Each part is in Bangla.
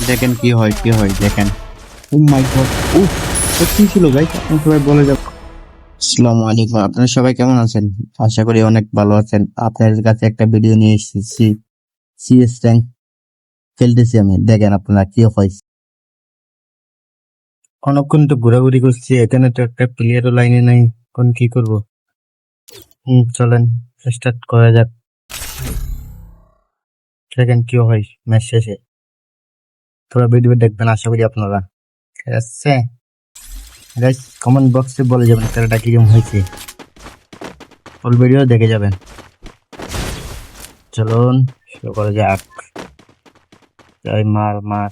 দেখেন কি হয় দেখেন। ও মাই গড, উফ, কি ছিল গাইস, আপনারা সবাই বলে যান। আসসালামু আলাইকুম, আপনারা সবাই কেমন আছেন? আশা করি অনেক ভালো আছেন। আপনাদের কাছে একটা ভিডিও নিয়ে এসেছি, সিএস র্যাঙ্ক খেলতেছি আমি, দেখেন আপনারা কি হয়। অনেকক্ষণ তো ঘোরাঘুরি করছি, এখানে তো একটা প্লেয়ারও লাইনে নাই, এখন কি করব? চলেন স্টার্ট করা যাক, দেখেন কি হয় ম্যাচ শেষে। পুরো ভিডিও দেখবেন আশা করি আপনারা, ঠিক আছে গাইস? কমেন্ট বক্সে বলে যাবেন খেলাটা কিরকম হয়েছে, ফুল ভিডিও দেখে যাবেন। চলুন শুরু করা যাক। যাই, মার মার,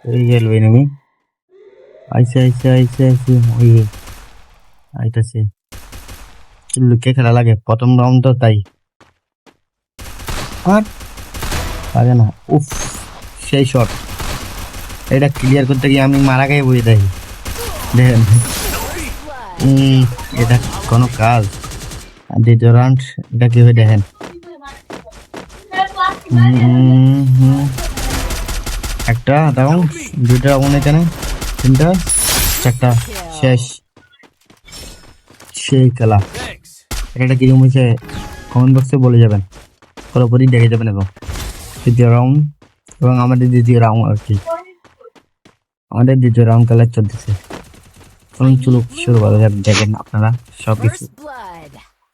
এই গেল এনিমি, আইসে ওই আইতাছে। লুকে খেলা লাগে প্রথম রাউন্ড তো, তাই আর লাগে না। উফ, সেই শট, এটা ক্লিয়ার করতে গিয়ে আমি মারা গিয়ে বই দেয়, দেখেন। এটা কোনো কাজ? আর দ্বিতীয় রাউন্ড এটা কি হয় দেখেন। একটা রাউন্ড, দুইটা রাউন্ড, এখানে তিনটা চারটা, শেষ। সেই খেলা, এটা কিরকম হয়েছে কমেন্ট বক্সে বলে যাবেন, পুরোপুরি দেখে যাবেন। এবং তৃতীয় রাউন্ড এবং আমাদের দ্বিতীয় রাউন্ড আর কি, আমাদের দ্বিতীয় রাউন্ড খেলা চলতেছে। চলো শুরু করা যাক, দেখেন আপনারা সব কিছু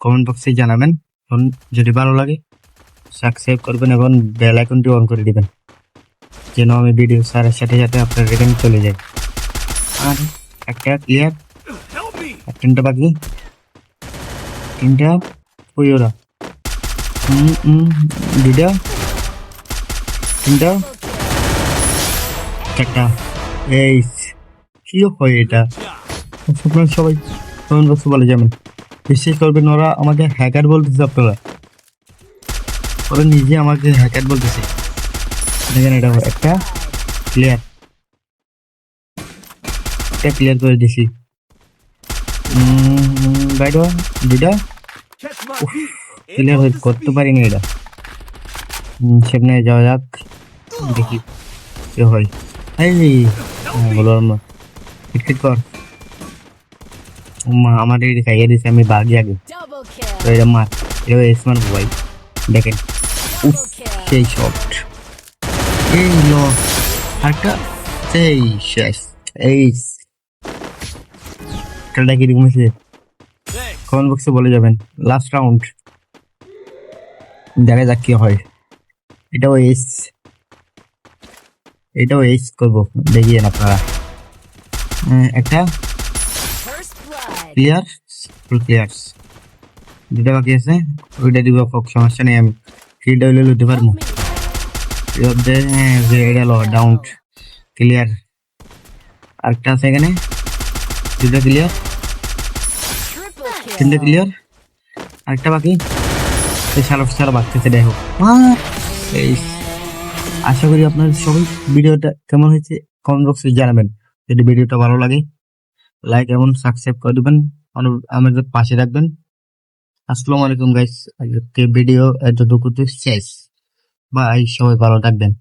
কমেন্ট বক্সে জানাবেন। যদি ভালো লাগে সাবস্ক্রাইব করবেন এবং বেল আইকনটি অন করে দিবেন, যেন আমি ভিডিও ছাড়ার সাথে সাথে আপনার এখানে চলে যায়। আর একটা ক্লিয়ার, আর তিনটা বাকি, তিনটা ওই ওরা, দুইটা, তিনটা, চারটা। এই কি হয় এটা? আপনারা সবাই কমেন্ট বক্সে বলে যাবেন। বিশ্বাস করবেন, ওরা আমাকে হ্যাকার বলতেছে, আপনারা ওরা নিজে আমাকে হ্যাকার বলতেছে। দেখেন এটা একটা ক্লিয়ার, একটা ক্লিয়ার করে দিছি। বাইরে দুইটা ক্লিয়ার করতে পারিনি এটা। সেখানে যাওয়া যাক, দেখি কি হয়। এই বলো আমার ক্রিকেট কর, আমার এই খাইয়ে দিছে, আমি বাগি আগে। তো এটা মার, এটা স্মার্ট ভাই, দেখেন। উফ, সেই শট, এই লো একটা, সেই শেষ। এই খেলাটা কিরকম হয়েছে কমেন্ট বক্সে বলে যাবেন। লাস্ট রাউন্ড, দেখা যাক কি হয়। এটাও এস করবো, দেখিয়েন আপনারা। একটা ক্লিয়ার, ফুল ক্লিয়ার, দুটা বাকি আছে, ওইটা দিব, সমস্যা নেই, আমি ফিল্ড হইলে লুতে পারবো। এটা ডাউন ক্লিয়ার, আরেকটা আছে এখানে, দুটা ক্লিয়ার, তিনটা ক্লিয়ার, আরেকটা বাকি। সারা বাচ্চাছে, দেখো। এই আশা করি আপনার সবাই ভিডিওটা কেমন হয়েছে কমেন্ট বক্সে জানাবেন। যদি ভিডিওটা ভালো লাগে লাইক এবং সাবস্ক্রাইব করে দেবেন, আমাদের পাশে রাখবেন। আসসালামু আলাইকুম গাইস, আজকে ভিডিও এতটুকুতে শেষ। বাই, সবাই ভালো থাকবেন।